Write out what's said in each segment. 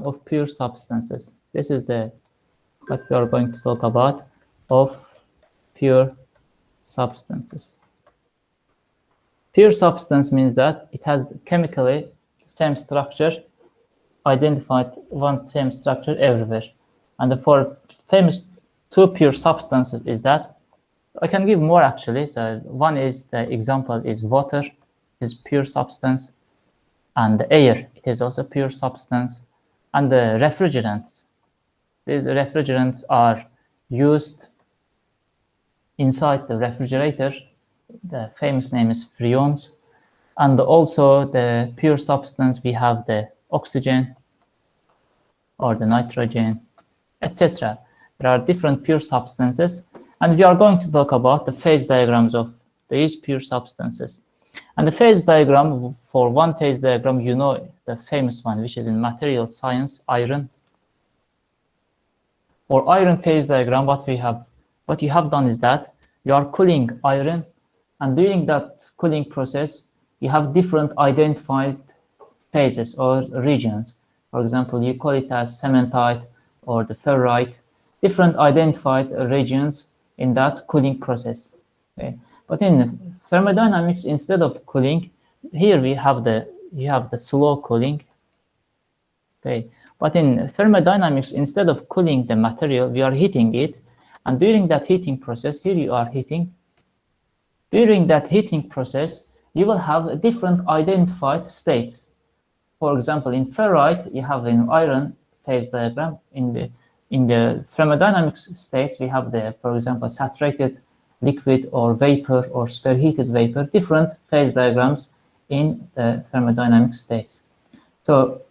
of pure substances. This is the what we are going to talk about of pure substances. Pure substance means that it has chemically same structure, identified one same structure everywhere. And for famous two pure substances is that I can give more actually. So one is the example is water, is pure substance, and the air, it is also pure substance, and the refrigerants. These refrigerants are used inside the refrigerator. The famous name is freons. And also the pure substance, we have the oxygen or the nitrogen, etc. There are different pure substances, and we are going to talk about the phase diagrams of these pure substances. And the phase diagram, for one phase diagram, you know the famous one, which is in material science, iron. For iron phase diagram, what you have done is that you are cooling iron, and during that cooling process, you have different identified phases or regions. For example, you call it as cementite or the ferrite, different identified regions in that cooling process. Okay? But in thermodynamics, instead of cooling, here you have the slow cooling. Okay, but in thermodynamics, instead of cooling the material, we are heating it, and during that heating process, here you are heating. During that heating process, you will have different identified states. For example, in ferrite, you have an iron phase diagram. In the thermodynamics states, we have the, for example, saturated liquid or vapor or superheated vapor, different phase diagrams in the thermodynamic states. So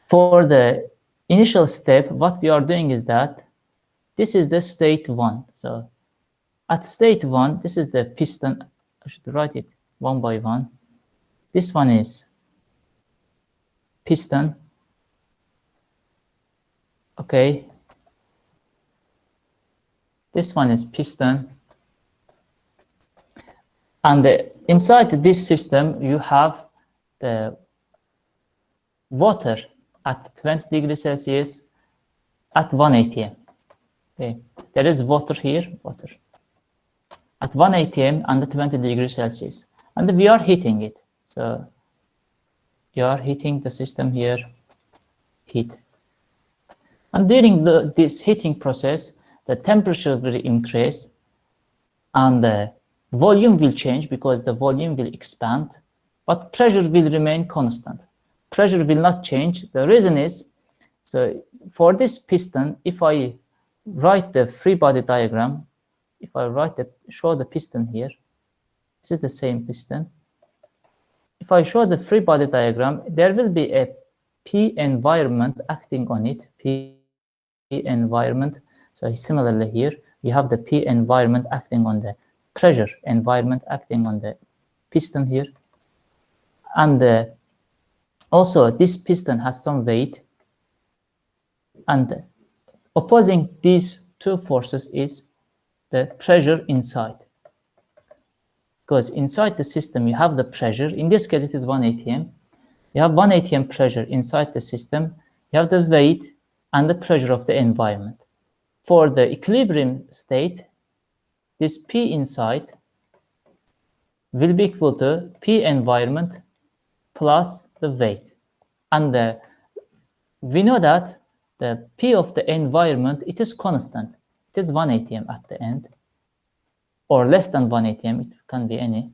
for the initial step, what we are doing is that this is the state 1. So at state 1, this is the piston. I should write it one by one. This one is piston. Okay. This one is piston. And inside this system, you have the water at 20 degrees Celsius at 1 atm. Okay. There is water here, water at 1 atm under 20 degrees Celsius. And we are heating it. So you are heating the system here, heat. And during this heating process, the temperature will increase and the volume will change because the volume will expand, but pressure will remain constant. Pressure will not change. The reason is, so for this piston, if I write the free body diagram, if I show the piston here, this is the same piston. If I show the free body diagram, there will be a P environment acting on it, P environment. So similarly here, you have the P environment acting on the pressure environment acting on the piston here. And also this piston has some weight, and opposing these two forces is the pressure inside. Because inside the system you have the pressure, in this case it is 1 atm. You have 1 atm pressure inside the system, you have the weight and the pressure of the environment. For the equilibrium state, this P inside will be equal to P environment plus the weight. And we know that the P of the environment, it is constant. It is 1 atm at the end, or less than 1 atm, it can be any.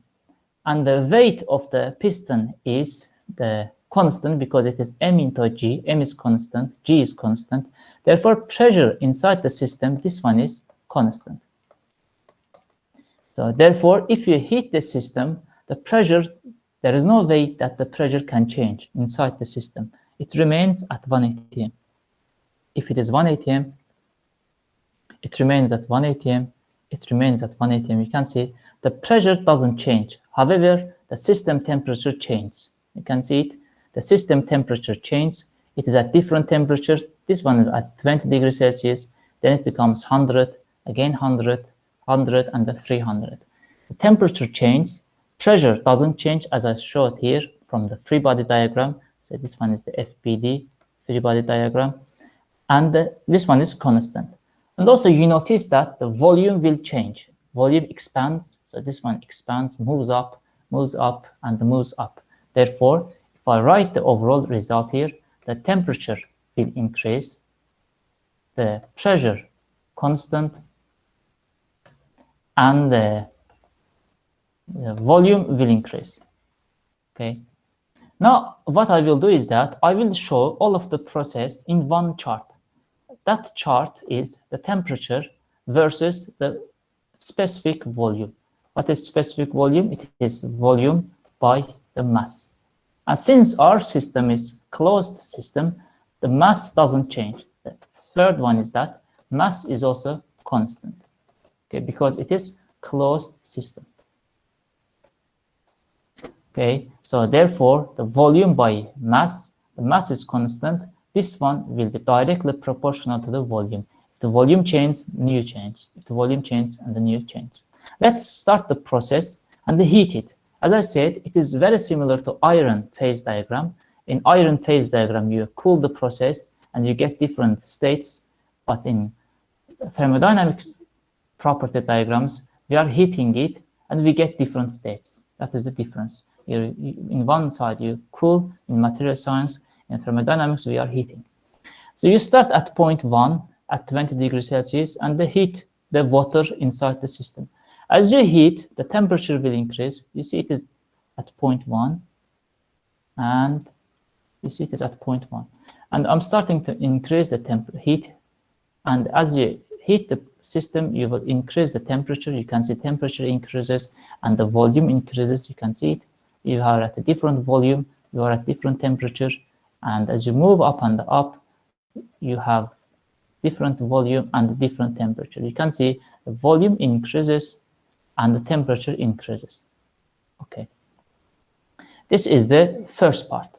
And the weight of the piston is the constant because it is m into g. M is constant, g is constant. Therefore, pressure inside the system, this one is constant. So therefore, if you heat the system, the pressure, there is no way that the pressure can change inside the system. It remains at 1 atm. If it is 1 atm, it remains at 1 atm. It remains at 1 atm. You can see the pressure doesn't change. However, the system temperature changes. You can see it. The system temperature changes. It is at different temperature. This one is at 20 degrees Celsius. Then it becomes 100, again 100, 100, and then 300. The temperature changes. Pressure doesn't change, as I showed here from the free body diagram. So this one is the FBD, free body diagram. And this one is constant. And also you notice that the volume will change. Volume expands, so this one expands, moves up, and moves up. Therefore, if I write the overall result here, the temperature will increase, the pressure constant, and the volume will increase. Okay. Now, what I will do is that I will show all of the process in one chart. That chart is the temperature versus the specific volume. What is specific volume? It is volume by the mass. And since our system is closed system, the mass doesn't change. The third one is that mass is also constant, okay, because it is closed system. Okay, so therefore the volume by mass, the mass is constant. This one will be directly proportional to the volume. If the volume changes, nu change. If the volume changes, and the nu change. Let's start the process and heat it. As I said, it is very similar to iron phase diagram. In iron phase diagram, you cool the process and you get different states. But in thermodynamic property diagrams, we are heating it and we get different states. That is the difference. In one side, you cool. In material science, in thermodynamics, we are heating. So you start at point 1 at 20 degrees Celsius and heat the water inside the system. As you heat, the temperature will increase. You see it is at point 1, and you see it is at point 1. And I'm starting to increase the heat. And as you heat the system, you will increase the temperature. You can see temperature increases and the volume increases. You can see it. You are at a different volume. You are at different temperature. And as you move up and up, you have different volume and different temperature. You can see the volume increases and the temperature increases. Okay. This is the first part.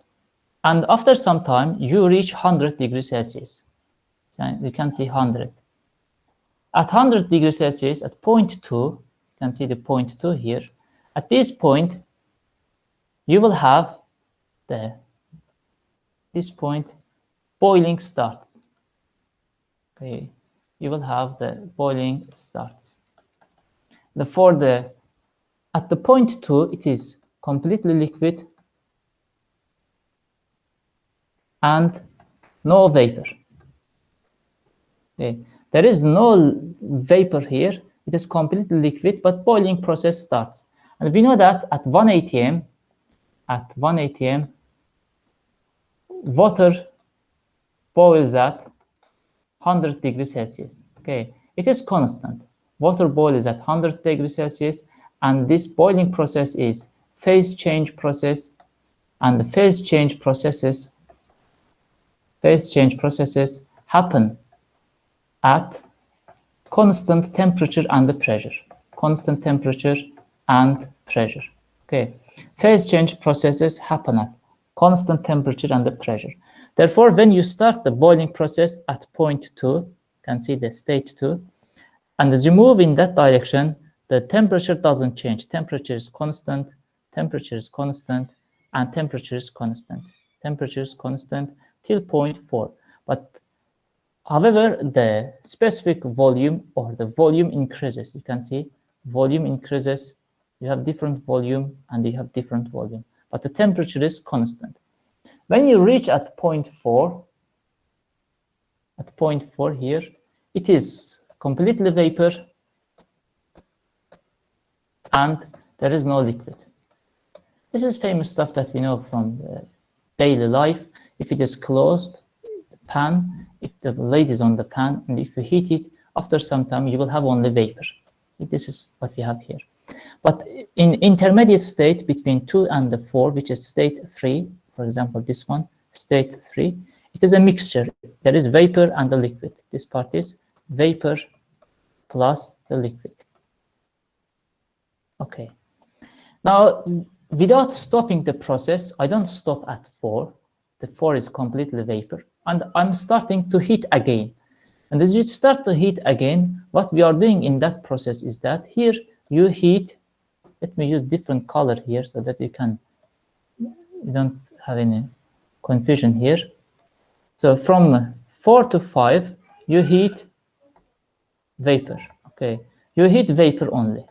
And after some time, you reach 100 degrees Celsius. So you can see 100. At 100 degrees Celsius, at point 2, you can see the point 2 here. At this point, you will have this point, boiling starts. Okay, you will have the boiling starts. At the point 2, it is completely liquid and no vapor. Okay. There is no vapor here. It is completely liquid, but boiling process starts. And we know that at 1 atm, water boils at 100 degrees Celsius. Okay, it is constant. Water boils at 100 degrees Celsius, and this boiling process is phase change process, and the phase change processes happen at constant temperature and pressure. Constant temperature and pressure. Okay, phase change processes happen at constant temperature and pressure. Therefore, when you start the boiling process at point 2, you can see the state 2, and as you move in that direction, the temperature doesn't change. Temperature is constant, temperature is constant, and temperature is constant. Temperature is constant till point 4. But however, the specific volume or the volume increases. You can see volume increases. You have different volume and you have different volume, but the temperature is constant. When you reach at point 4, here, it is completely vapor and there is no liquid. This is famous stuff that we know from daily life. If it is closed, the pan, if the lid is on the pan, and if you heat it, after some time you will have only vapor. This is what we have here. But in intermediate state between 2 and 4, which is state 3, for example, this one, state 3, it is a mixture. There is vapor and the liquid. This part is vapor plus the liquid. Okay. Now, without stopping the process, I don't stop at 4. The 4 is completely vapor, and I'm starting to heat again. And as you start to heat again, what we are doing in that process is that here you heat. Let me use different color here so that you don't have any confusion here. So from 4 to 5, you heat vapor. Okay, you heat vapor only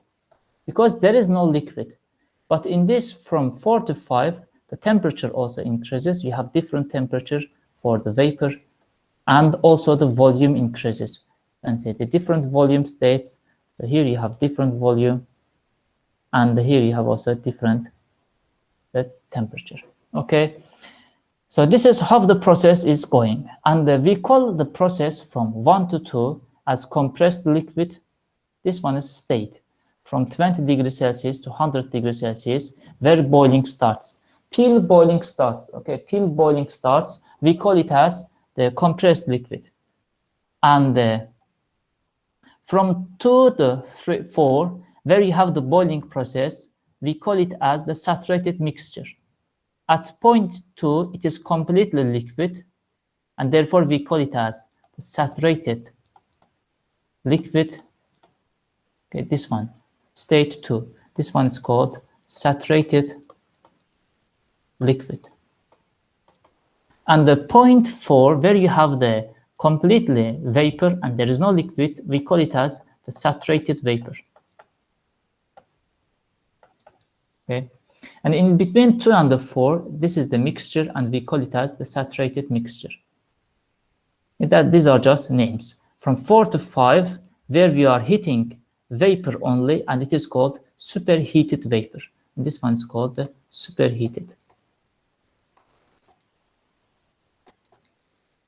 because there is no liquid. But in this, from 4 to 5, the temperature also increases. You have different temperature for the vapor, and also the volume increases. And say the different volume states. So here you have different volume, and here you have also different temperature. Okay, so this is how the process is going, and we call the process from 1 to 2 as compressed liquid. This one is state from 20 degrees Celsius to 100 degrees Celsius, where boiling starts. Till boiling starts, okay, till boiling starts, we call it as the compressed liquid. And from 2 to 3, 4, where you have the boiling process, we call it as the saturated mixture. At point 2, it is completely liquid, and therefore we call it as the saturated liquid. Okay, this one, state 2. This one is called saturated liquid. And the point 4, where you have the completely vapor and there is no liquid, we call it as the saturated vapor. Okay, and in between 2 and the 4, this is the mixture, and we call it as the saturated mixture. These are just names. From 4 to 5, where we are heating vapor only, and it is called superheated vapor. And this one is called the superheated.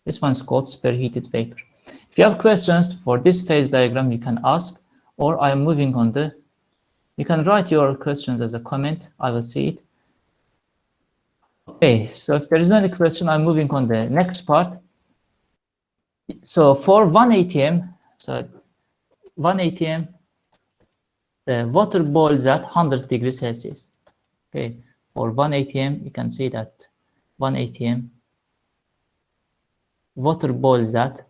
This one is called superheated vapor. If you have questions for this phase diagram, you can ask, or I am moving on the. You can write your questions as a comment. I will see it. Okay, so if there is any question, I'm moving on the next part. So for 1 atm, the water boils at 100 degrees Celsius. Okay, for 1 atm, you can see that 1 atm water boils at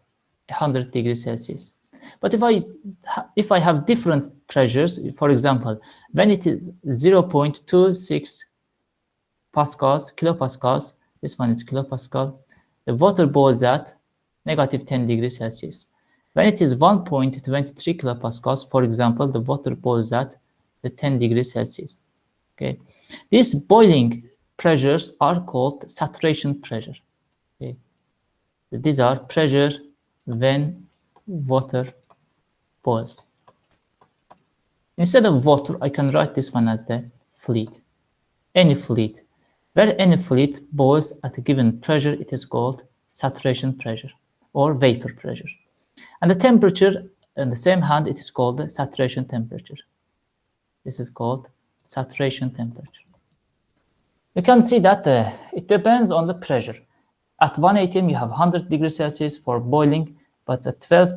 100 degrees Celsius. But if I have different pressures, for example, when it is 0.26 pascals, kilopascals, this one is kilopascal, the water boils at negative 10 degrees Celsius. When it is 1.23 kilopascals, for example, the water boils at the 10 degrees Celsius. Okay, these boiling pressures are called saturation pressure. Okay, these are pressure when water boils. Instead of water, I can write this one as the fluid. Any fluid. Where any fluid boils at a given pressure, it is called saturation pressure or vapor pressure. And the temperature, on the same hand, it is called the saturation temperature. This is called saturation temperature. You can see that it depends on the pressure. At 1 atm, you have 100 degrees Celsius for boiling, but at 12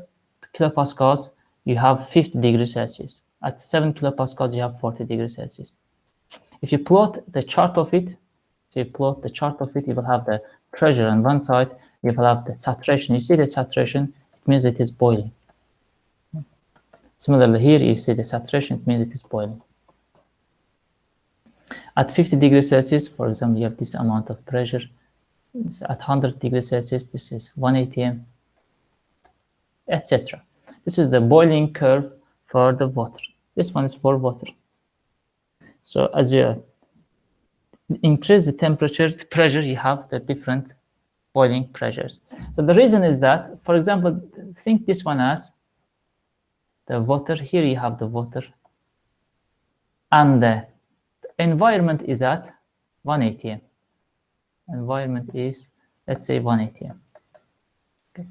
kilopascals, you have 50 degrees Celsius. At 7 kilopascals, you have 40 degrees Celsius. If you plot the chart of it, you will have the pressure on one side, you will have the saturation. You see the saturation, it means it is boiling. Similarly, here you see the saturation, it means it is boiling. At 50 degrees Celsius, for example, you have this amount of pressure. At 100 degrees Celsius, this is 1 atm, etc. This is the boiling curve for the water. This one is for water. So as you increase the temperature, the pressure, you have the different boiling pressures. So the reason is that, for example, think this one as the water. Here you have the water, and the environment is at 1 atm. Environment is, let's say, 1 atm. Okay.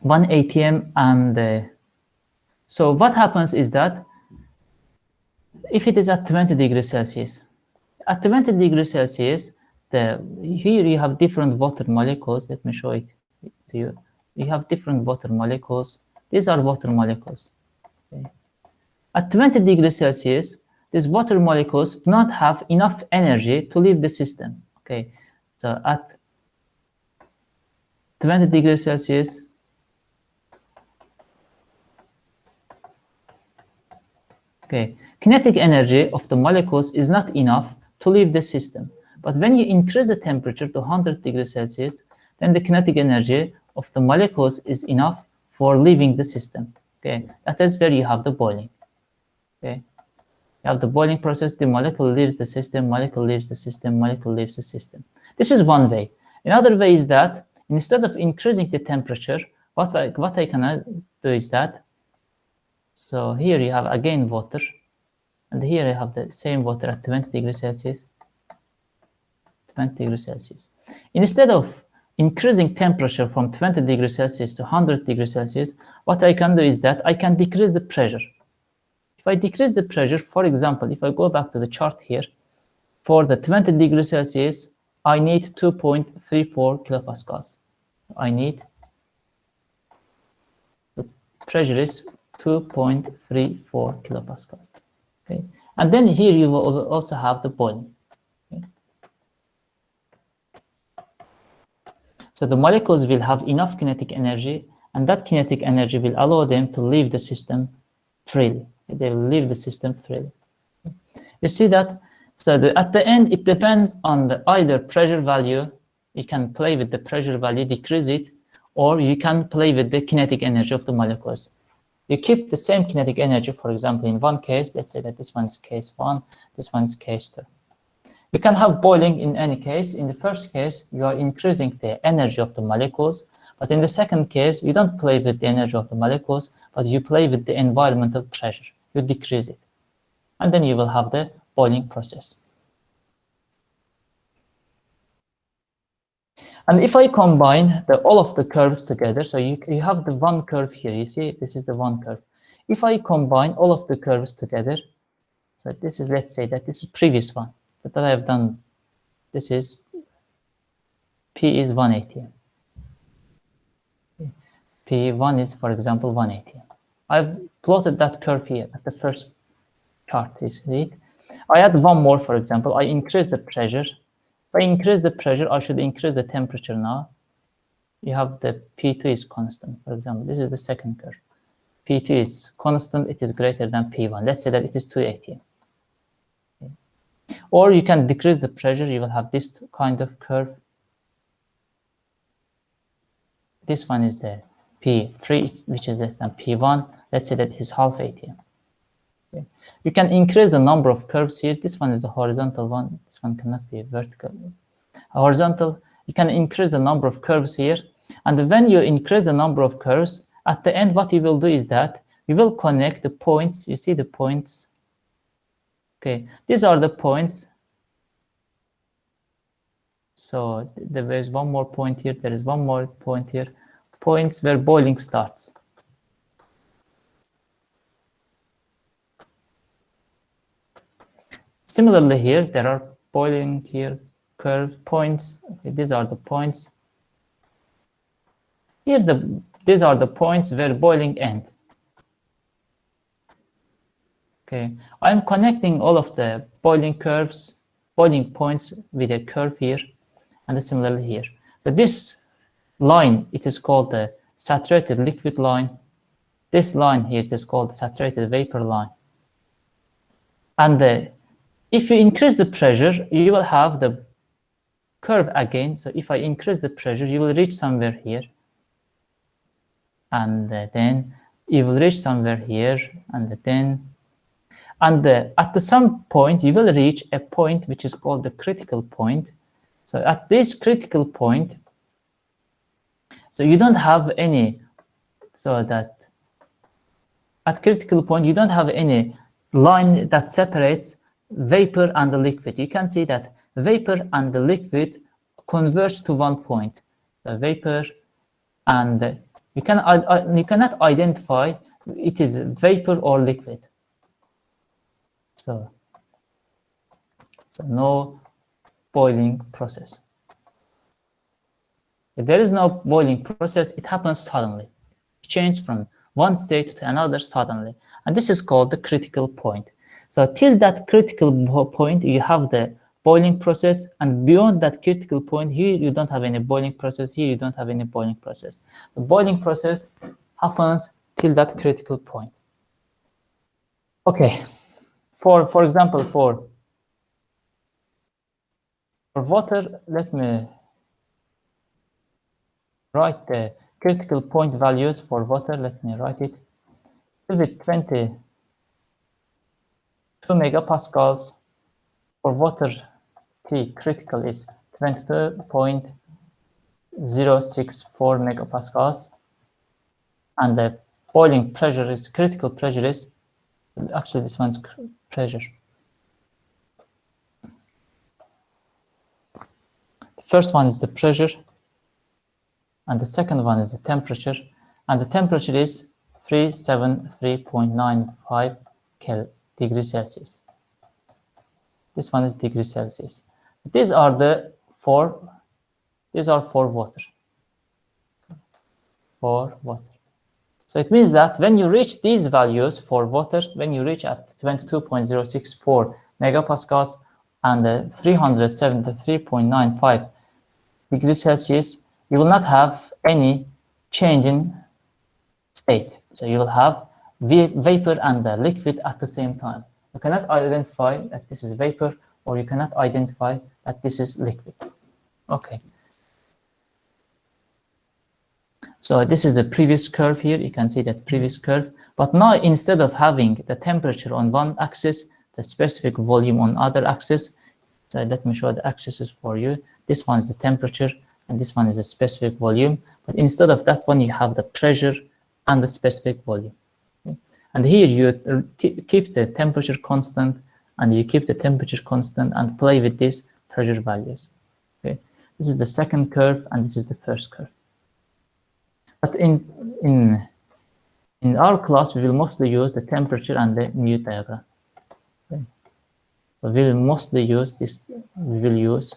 1 atm, and so what happens is that if it is at 20 degrees Celsius, at 20 degrees Celsius, here you have different water molecules. Let me show it to you. You have different water molecules. These are water molecules. Okay. At 20 degrees Celsius, these water molecules do not have enough energy to leave the system. Okay, so at 20 degrees Celsius, okay, kinetic energy of the molecules is not enough to leave the system. But when you increase the temperature to 100 degrees Celsius, then the kinetic energy of the molecules is enough for leaving the system. Okay, that is where you have the boiling. Okay, you have the boiling process, the molecule leaves the system, molecule leaves the system, molecule leaves the system. This is one way. Another way is that instead of increasing the temperature, what I can do is that, so here you have again water, and here I have the same water at 20 degrees Celsius, 20 degrees Celsius. Instead of increasing temperature from 20 degrees Celsius to 100 degrees Celsius, what I can do is that I can decrease the pressure. If I decrease the pressure, for example, if I go back to the chart here, for the 20 degrees Celsius, I need 2.34 kilopascals. I need, the pressure is 2.34 kilopascals. Okay, and then here you will also have the boiling. Okay. So the molecules will have enough kinetic energy, and that kinetic energy will allow them to leave the system freely. They will leave the system freely. You see that? So at the end, it depends on the either pressure value. You can play with the pressure value, decrease it, or you can play with the kinetic energy of the molecules. You keep the same kinetic energy, for example, in one case, let's say that this one is case 1, this one is case 2. You can have boiling in any case. In the first case, you are increasing the energy of the molecules, but in the second case, you don't play with the energy of the molecules, but you play with the environmental pressure. You decrease it, and then you will have the boiling process. And if I combine all of the curves together, so you have the one curve here, you see, this is the one curve. If I combine all of the curves together, so this is, let's say that this is previous one that I have done. This is P is 180. P1 is, for example, 180. I've plotted that curve here at the first chart, you see it. I add one more, for example, I increase the pressure. If I increase the pressure, I should increase the temperature now. You have the P2 is constant, for example. This is the second curve. P2 is constant, it is greater than P1. Let's say that it is 280. Okay. Or you can decrease the pressure, you will have this kind of curve. This one is the P3, which is less than P1. Let's say that it is half 80. Okay. You can increase the number of curves here. This one is the horizontal one. This one cannot be vertical. Horizontal, you can increase the number of curves here. And when you increase the number of curves, at the end, what you will do is that you will connect the points. You see the points. Okay, these are the points. So there is one more point here. There is one more point here. Points where boiling starts. Similarly here, there are boiling here, curve points. Okay, these are the points. Here, these are the points where boiling ends. Okay, I'm connecting all of the boiling curves, boiling points with a curve here, and similarly here. So this line, it is called the saturated liquid line. This line here, it is called the saturated vapor line. And if you increase the pressure, you will have the curve again. So if I increase the pressure, you will reach somewhere here. And then you will reach somewhere here. And at some point, you will reach a point which is called the critical point. So at this critical point, so you don't have any, so that at critical point, you don't have any line that separates vapor and the liquid. You can see that vapor and the liquid converge to one point. The vapor and you cannot identify it is vapor or liquid. So no boiling process. If there is no boiling process, it happens suddenly. It changes from one state to another suddenly. And this is called the critical point. So till that critical point, you have the boiling process, and beyond that critical point, here you don't have any boiling process, here you don't have any boiling process. The boiling process happens till that critical point. Okay, for example, for For water, let me write the critical point values for water. Let me write it. It will be 22 megapascals. For water, T critical is 22.064 megapascals. And the boiling pressure is, critical pressure is, actually this one's pressure. The first one is the pressure, and the second one is the temperature, and the temperature is 373.95 degrees Celsius. This one is degrees Celsius. These are for water. For water. So it means that when you reach these values for water, when you reach at 22.064 megapascals and 373.95 degrees Celsius, you will not have any change in state. So you will have vapor and the liquid at the same time. You cannot identify that this is vapor, or you cannot identify that this is liquid. Okay. So this is the previous curve here. You can see that previous curve. But now instead of having the temperature on one axis, the specific volume on other axis, so let me show the axes for you. This one is the temperature, and this one is the specific volume. But instead of that one, you have the pressure and the specific volume. Okay? And here you keep the temperature constant, and you keep the temperature constant and play with these pressure values. Okay? This is the second curve, and this is the first curve. But in our class, we will mostly use the temperature and the Pneu diagram. Okay. So we will mostly use this. We will use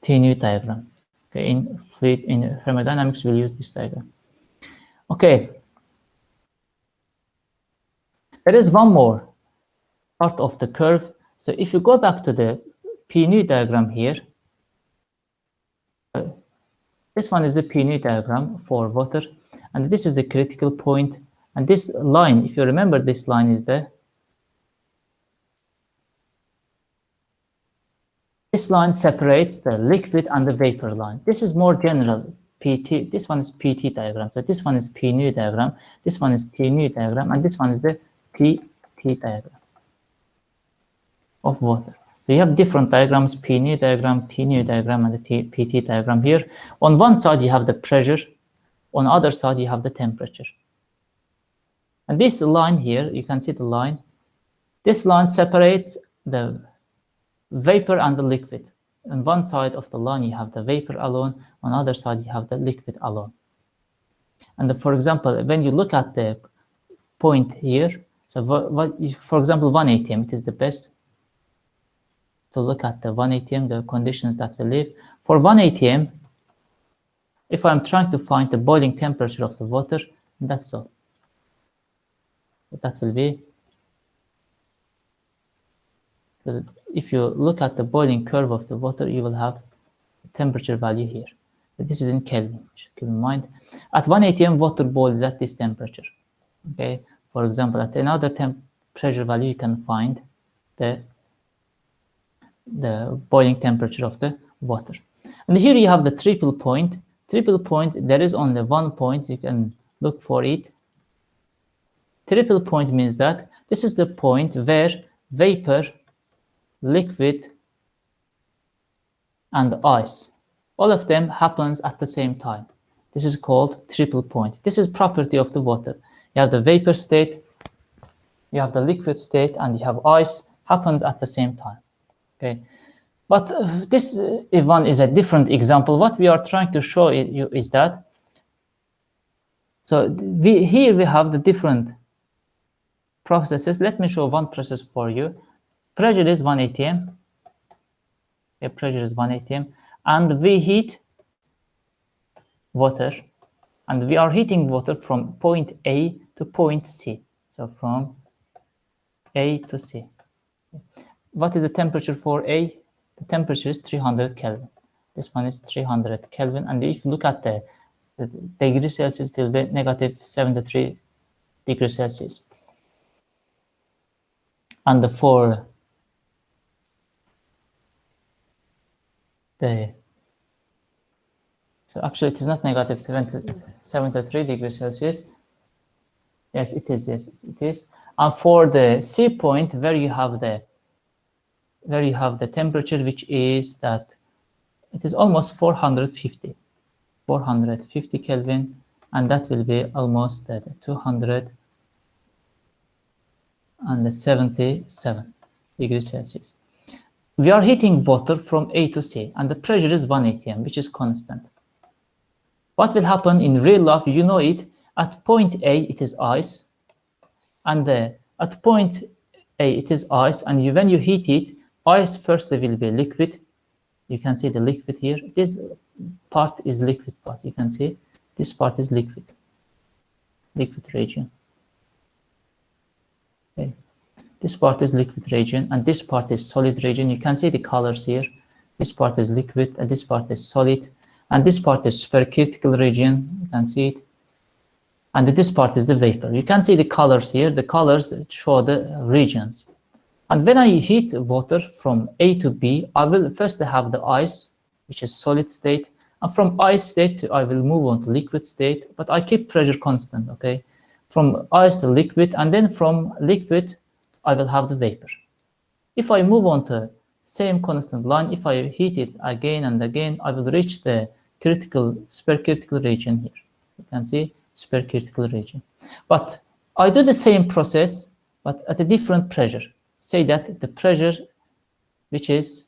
Pneu diagram. Okay, in thermodynamics, we'll use this diagram. Okay. There is one more part of the curve. So if you go back to the Pneu diagram here. This one is the Pneu diagram for water, and this is the critical point. And this line, if you remember, this line is this line separates the liquid and the vapor line. This is more general PT. This one is PT diagram. So this one is Pneu diagram. This one is Pneu diagram, and this one is the PT diagram of water. So you have different diagrams, Pneu diagram, Pneu diagram, and the PT diagram here. On one side, you have the pressure. On the other side, you have the temperature. And this line here, you can see the line. This line separates the vapor and the liquid. On one side of the line, you have the vapor alone. On the other side, you have the liquid alone. And for example, when you look at the point here, so for example, 1 atm, it is the best to look at the 1 atm, the conditions that we live. For 1 atm, if I'm trying to find the boiling temperature of the water, that's all. That will be, if you look at the boiling curve of the water, you will have the temperature value here. This is in Kelvin, you should keep in mind. At 1 atm, water boils at this temperature. Okay. For example, at another pressure value, you can find the boiling temperature of the water. And here you have the triple point. Triple point, there is only one point, you can look for it. Triple point means that this is the point where vapor, liquid, and ice, all of them happens at the same time. This is called triple point. This is property of the water. You have the vapor state, you have the liquid state, and you have ice happens at the same time. Okay, but this one is a different example. What we are trying to show you is that, so here we have the different processes. Let me show one process for you. Pressure is 1 atm. Okay, pressure is 1 atm, and we heat water, and we are heating water from point A to point C. So from A to C. What is the temperature for A? The temperature is 300 Kelvin. This one is 300 Kelvin. And if you look at the degrees Celsius, it will be negative 73 degrees Celsius. And for So actually it is not negative 73 degrees Celsius. Yes, it is. Yes, it is. And for the C point, where you have the temperature, which is that it is almost 450 Kelvin, and that will be almost 277 degrees Celsius. We are heating water from A to C, and the pressure is 1 atm, which is constant. What will happen in real life, you know it, at point A it is ice, and at point A it is ice, and when you heat it, ice firstly will be liquid. You can see the liquid here. This part is liquid part. You can see this part is liquid region. Okay. This part is liquid region, and this part is solid region. You can see the colors here. This part is liquid, and this part is solid, and this part is supercritical region. You can see it. And this part is the vapor. You can see the colors here. The colors show the regions. And when I heat water from A to B, I will first have the ice, which is solid state. And from ice state, I will move on to liquid state, but I keep pressure constant, okay? From ice to liquid, and then from liquid, I will have the vapor. If I move on to same constant line, if I heat it again and again, I will reach the supercritical region here. You can see supercritical region. But I do the same process, but at a different pressure. Say that the pressure, which is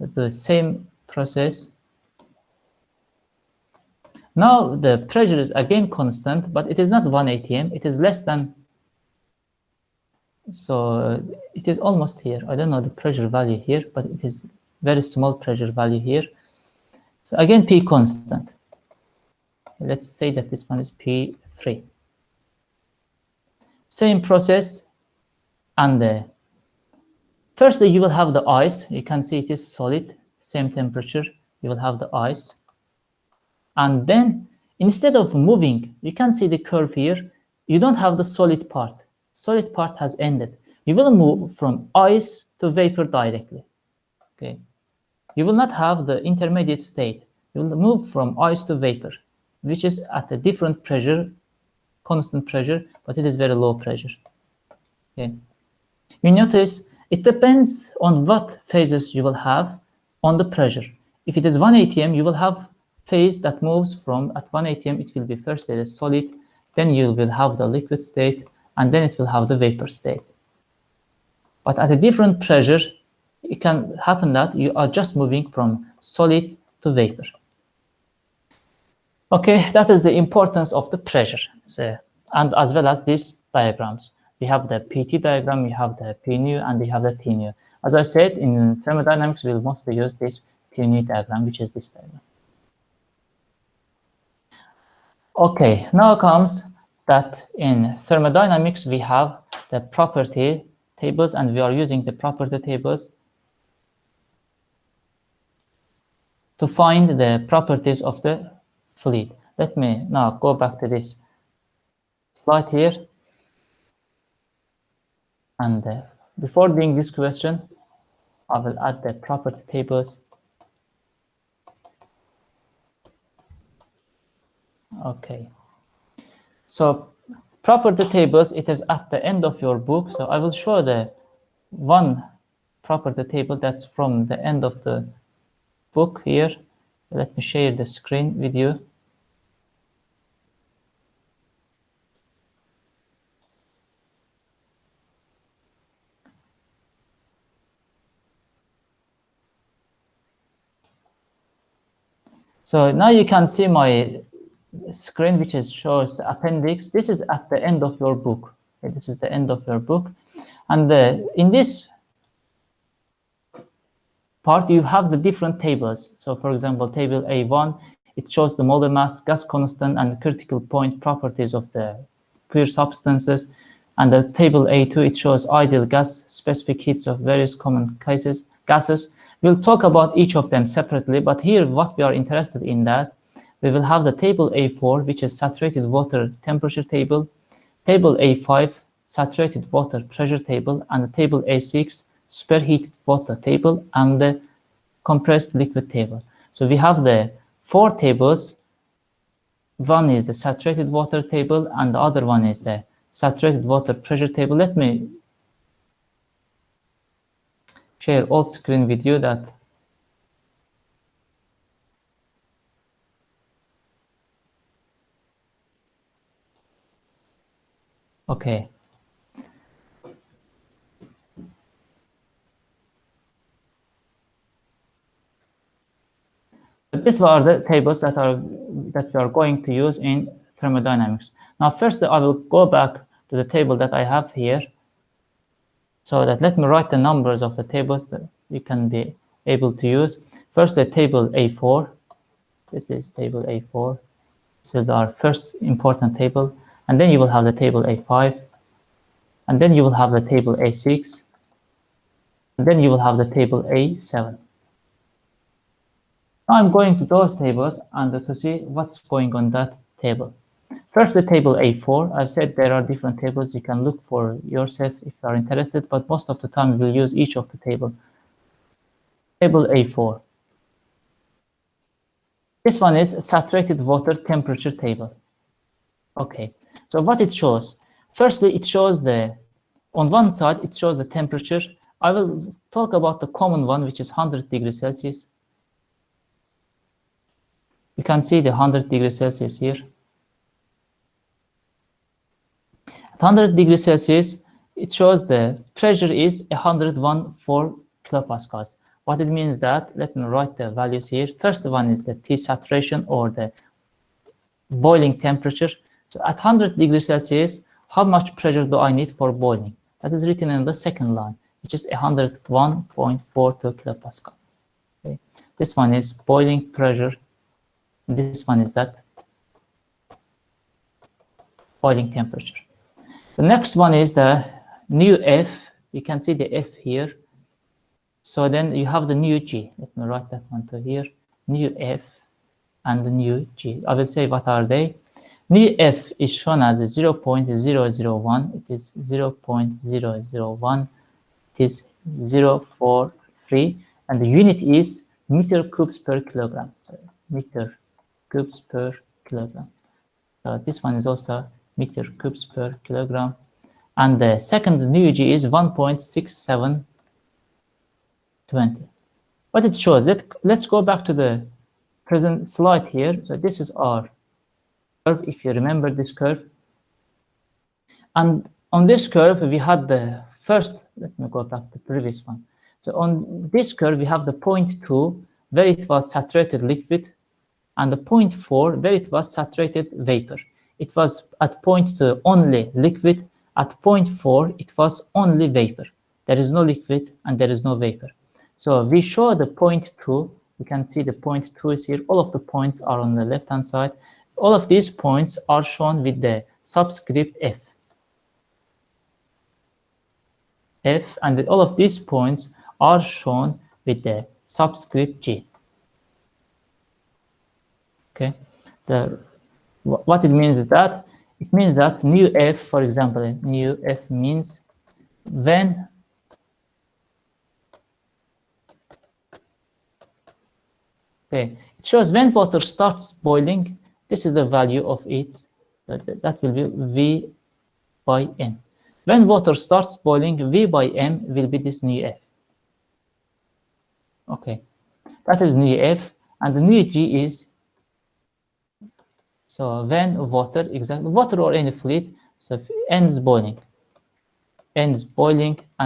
the same process. Now the pressure is again constant, but it is not 1 atm, it is less than, so it is almost here. I don't know the pressure value here, but it is very small pressure value here. So again, P constant. Let's say that this one is P3. Same process, and firstly you will have the ice. You can see it is solid, same temperature. You will have the ice. And then instead of moving, you can see the curve here. You don't have the solid part. Solid part has ended. You will move from ice to vapor directly. Okay. You will not have the intermediate state. You will move from ice to vapor, which is at a different pressure, constant pressure, but it is very low pressure. Okay. You notice it depends on what phases you will have on the pressure. If it is 1 atm, you will have phase that moves from at 1 atm, it will be first a solid, then you will have the liquid state, and then it will have the vapor state. But at a different pressure, it can happen that you are just moving from solid to vapor. Okay, that is the importance of the pressure, and as well as these diagrams. We have the PT diagram, we have the Pneu, and we have the Pneu. As I said, in thermodynamics, we'll mostly use this Pneu diagram, which is this diagram. Okay, now comes that in thermodynamics, we have the property tables, and we are using the property tables to find the properties of the fluid. Let me now go back to this slide here. And before doing this question, I will add the property tables. Okay. So property tables, it is at the end of your book. So I will show the one property table that's from the end of the book here. Let me share the screen with you. So now you can see my screen, which shows the appendix. This is at the end of your book. Okay, this is the end of your book. And in this part, you have the different tables. So for example, table A1, it shows the molar mass, gas constant, and the critical point properties of the pure substances. And the table A2, it shows ideal gas, specific heats of various common gases. We'll talk about each of them separately, but here what we are interested in that, we will have the table A4, which is saturated water temperature table, table A5, saturated water pressure table, and the table A6, superheated water table, and the compressed liquid table. So we have the 4 tables. One is the saturated water table, and the other one is the saturated water pressure table. Let me share all screen with you that. Okay. These are the tables that we are going to use in thermodynamics. Now, first, I will go back to the table that I have here. So that let me write the numbers of the tables that you can be able to use. First, the table A4. This is table A4. This is our first important table. And then you will have the table A5. And then you will have the table A6. And then you will have the table A7. Now I'm going to those tables and to see what's going on that table. First, the table A4. I've said there are different tables. You can look for yourself if you are interested, but most of the time we'll use each of the table. Table A4. This one is saturated water temperature table. Okay, so what it shows? Firstly, it shows on one side, it shows the temperature. I will talk about the common one, which is 100 degrees Celsius. You can see the 100 degrees Celsius here. At 100 degrees Celsius, it shows the pressure is 101.4 kilopascals. What it means that, let me write the values here. First one is the T saturation or the boiling temperature. So at 100 degrees Celsius, how much pressure do I need for boiling? That is written in the second line, which is 101.42 kilopascal. Okay. This one is boiling pressure. This one is that boiling temperature. The next one is the nu F. You can see the F here. So then you have the nu G. Let me write that one to here. Nu F and the nu G. I will say what are they. Nu F is shown as 0.001. It is 0.001. It is 0.043. And the unit is meter cubes per kilogram. Sorry, meter cubes per kilogram. So this one is also meter cubes per kilogram. And the second nu G is 1.6720. What it shows, let's go back to the present slide here. So this is our curve, if you remember this curve. And on this curve, we had the first, let me go back to the previous one. So on this curve, we have the point 2, where it was saturated liquid, and the point 4, where it was saturated vapor. It was at point 2 only liquid. At point 4, it was only vapor. There is no liquid and there is no vapor. So we show the point 2. You can see the point 2 is here. All of the points are on the left-hand side. All of these points are shown with the subscript F. F, and all of these points are shown with the subscript G. Okay. What it means is that it means that nu F, for example, nu F means when it shows when water starts boiling. This is the value of it. That will be V by M. When water starts boiling, V by M will be this nu F. Okay, that is nu F, and the nu G is, so when water, exactly water or any fluid, so ends boiling, and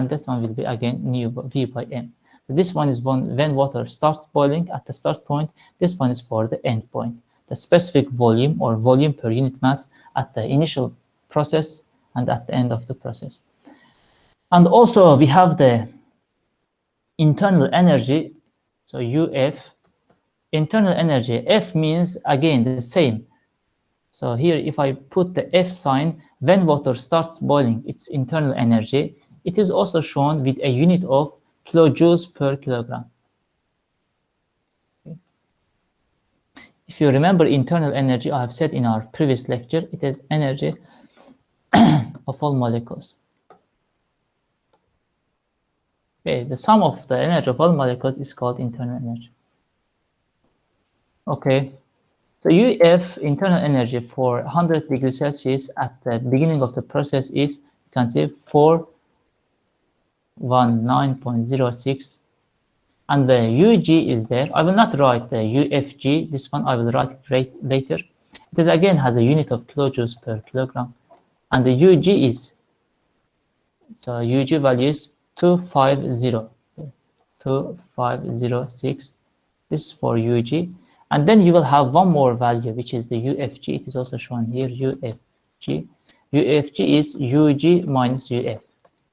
this one will be again nu V by M. So this one is when water starts boiling at the start point. This one is for the end point, the specific volume or volume per unit mass at the initial process and at the end of the process. And also we have the internal energy, so UF, internal energy. F means again the same. So here if I put the F sign, when water starts boiling, its internal energy, it is also shown with a unit of kilojoules per kilogram. Okay. If you remember internal energy, I have said in our previous lecture, it is energy of all molecules. Okay, the sum of the energy of all molecules is called internal energy. Okay, so UF internal energy for 100 degrees Celsius at the beginning of the process is, you can see 419.06, and the UG is there. I will not write the UFG, this one I will write it later. It is again has a unit of kilojoules per kilogram, and the UG is, so UG value is 2506. This is for UG, and then you will have one more value, which is the UFG. It is also shown here, UFG. UFG is UG minus UF.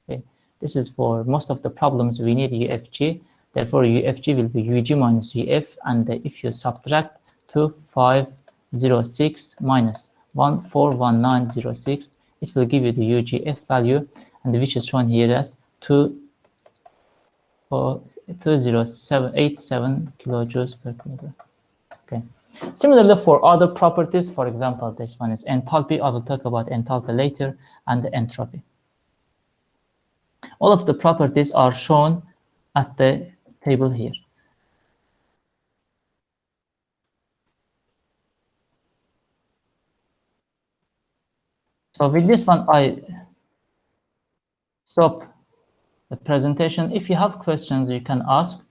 Okay, this is for most of the problems we need UFG. Therefore, UFG will be UG minus UF, and if you subtract 2506 minus 141906, it will give you the UGF value, and which is shown here as 20787 kilojoules per kilogram. Okay. Similarly, for other properties, for example, this one is enthalpy. I will talk about enthalpy later, and the entropy. All of the properties are shown at the table here. So with this one, I stop the presentation. If you have questions, you can ask.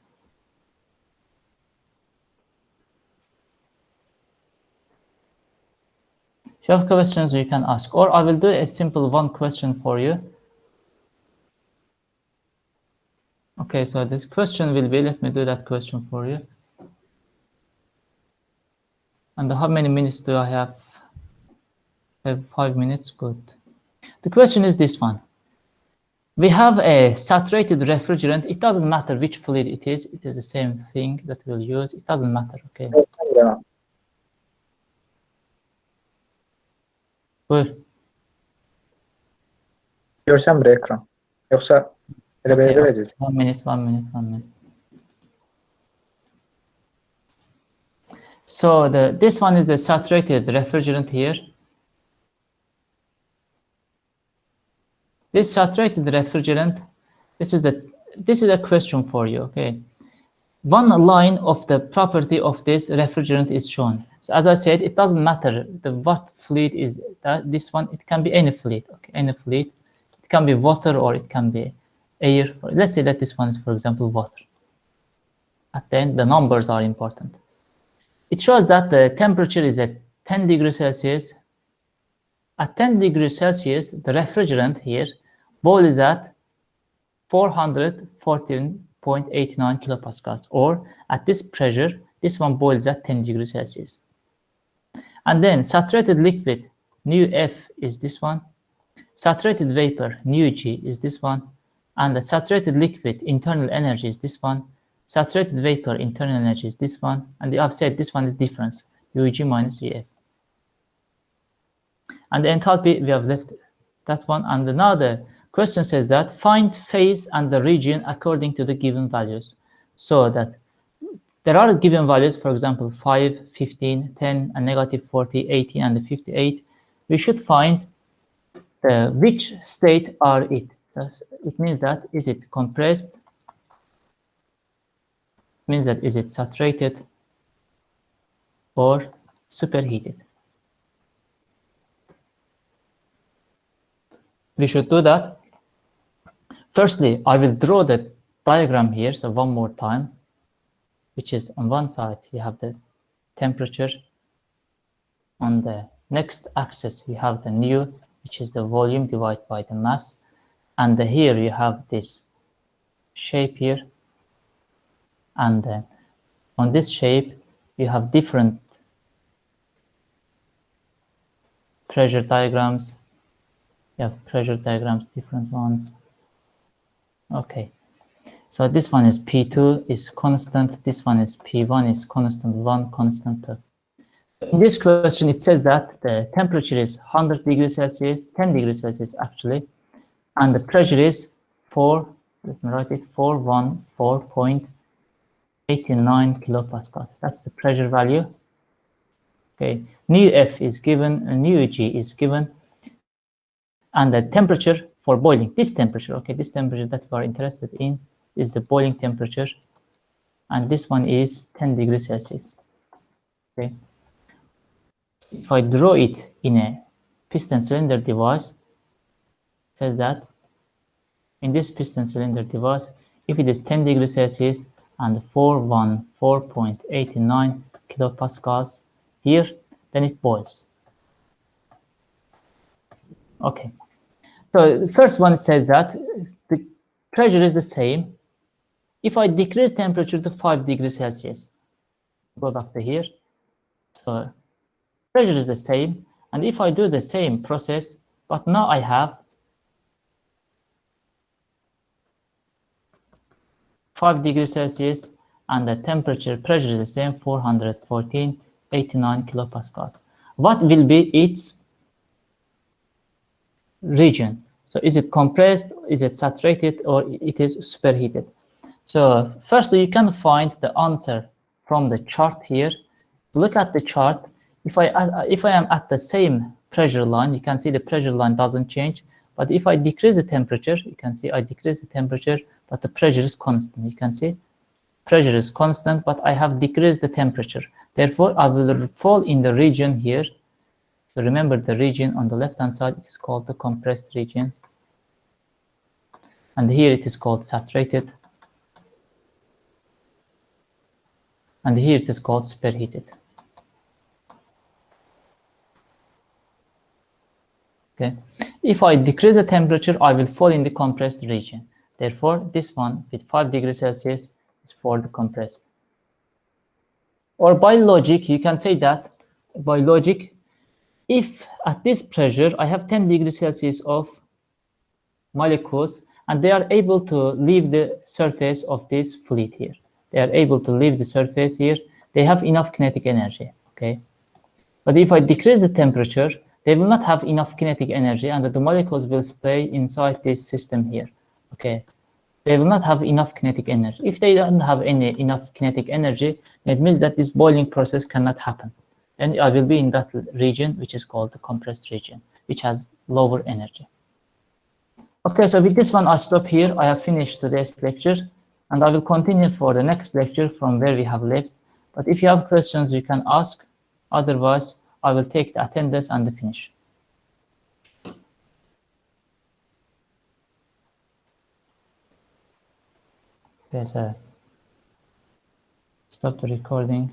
If you have questions, you can ask, or I will do a simple one question for you. Okay, so this question will be, let me do that question for you. And how many minutes do I have? I have 5 minutes, good. The question is this one. We have a saturated refrigerant. It doesn't matter which fluid it is the same thing that we'll use. It doesn't matter, okay? Buyur. Görsem bir ekran. Yoksa Okay, vereceğiz. one minute. So this one is the saturated refrigerant here. This saturated refrigerant, this is a question for you, okay? One line of the property of this refrigerant is shown. So as I said, it doesn't matter what fluid is that. This one, it can be any fluid, okay? Any fluid. It can be water or it can be air. Let's say that this one is, for example, water. At the end, the numbers are important. It shows that the temperature is at 10 degrees Celsius. At 10 degrees Celsius, the refrigerant here boils at 414.89 kilopascals, or at this pressure, this one boils at 10 degrees Celsius. And then saturated liquid, nu F is this one. Saturated vapor, nu G is this one. And the saturated liquid internal energy is this one. Saturated vapor internal energy is this one. And I've said this one is difference, UG minus UF. And the enthalpy, we have left that one. And now the question says that find phase and the region according to the given values. So that there are given values, for example, 5, 15, 10, and negative 40, 18, and 58. We should find which state are it. So it means that is it compressed? It means that is it saturated or superheated? We should do that. Firstly, I will draw the diagram here, so one more time, which is on one side, you have the temperature. On the next axis, we have the nu, which is the volume divided by the mass. And here you have this shape here. And on this shape, you have different pressure diagrams. You have pressure diagrams, different ones. Okay, so this one is P2 is constant, this one is P1 is constant 1, constant 2. In this question, it says that the temperature is 100 degrees Celsius, 10 degrees Celsius actually, and the pressure is 414.89 kilopascals. That's the pressure value. Okay, nu F is given, and nu G is given, and the temperature for boiling, this temperature, okay, this temperature that we are interested in, is the boiling temperature, and this one is 10 degrees Celsius. Okay. If I draw it in a piston cylinder device, it says that in this piston cylinder device, if it is 10 degrees Celsius and 414.89 kilopascals here, then it boils. Okay. So the first one, it says that the pressure is the same. If I decrease temperature to 5 degrees Celsius, go back to here. So pressure is the same. And if I do the same process, but now I have 5 degrees Celsius and the temperature pressure is the same, 414.89 kilopascals. What will be its region? So is it compressed, is it saturated, or it is superheated? So firstly, you can find the answer from the chart here. Look at the chart. If I am at the same pressure line, you can see the pressure line doesn't change. But if I decrease the temperature, you can see I decrease the temperature, but the pressure is constant. You can see pressure is constant, but I have decreased the temperature. Therefore, I will fall in the region here. So remember the region on the left-hand side, it is called the compressed region. And here it is called saturated. And here it is called superheated. Okay. If I decrease the temperature, I will fall in the compressed region. Therefore, this one with 5 degrees Celsius is for the compressed. Or by logic, you can say that by logic, if at this pressure I have 10 degrees Celsius of molecules and they are able to leave the surface of this fluid here. They are able to leave the surface here. They have enough kinetic energy, okay? But if I decrease the temperature, they will not have enough kinetic energy and the molecules will stay inside this system here, okay? They will not have enough kinetic energy. If they don't have enough kinetic energy, it means that this boiling process cannot happen. Then I will be in that region, which is called the compressed region, which has lower energy. Okay, so with this one, I'll stop here. I have finished today's lecture, and I will continue for the next lecture from where we have left. But if you have questions, you can ask. Otherwise, I will take the attendance and the finish. Okay, so stop the recording.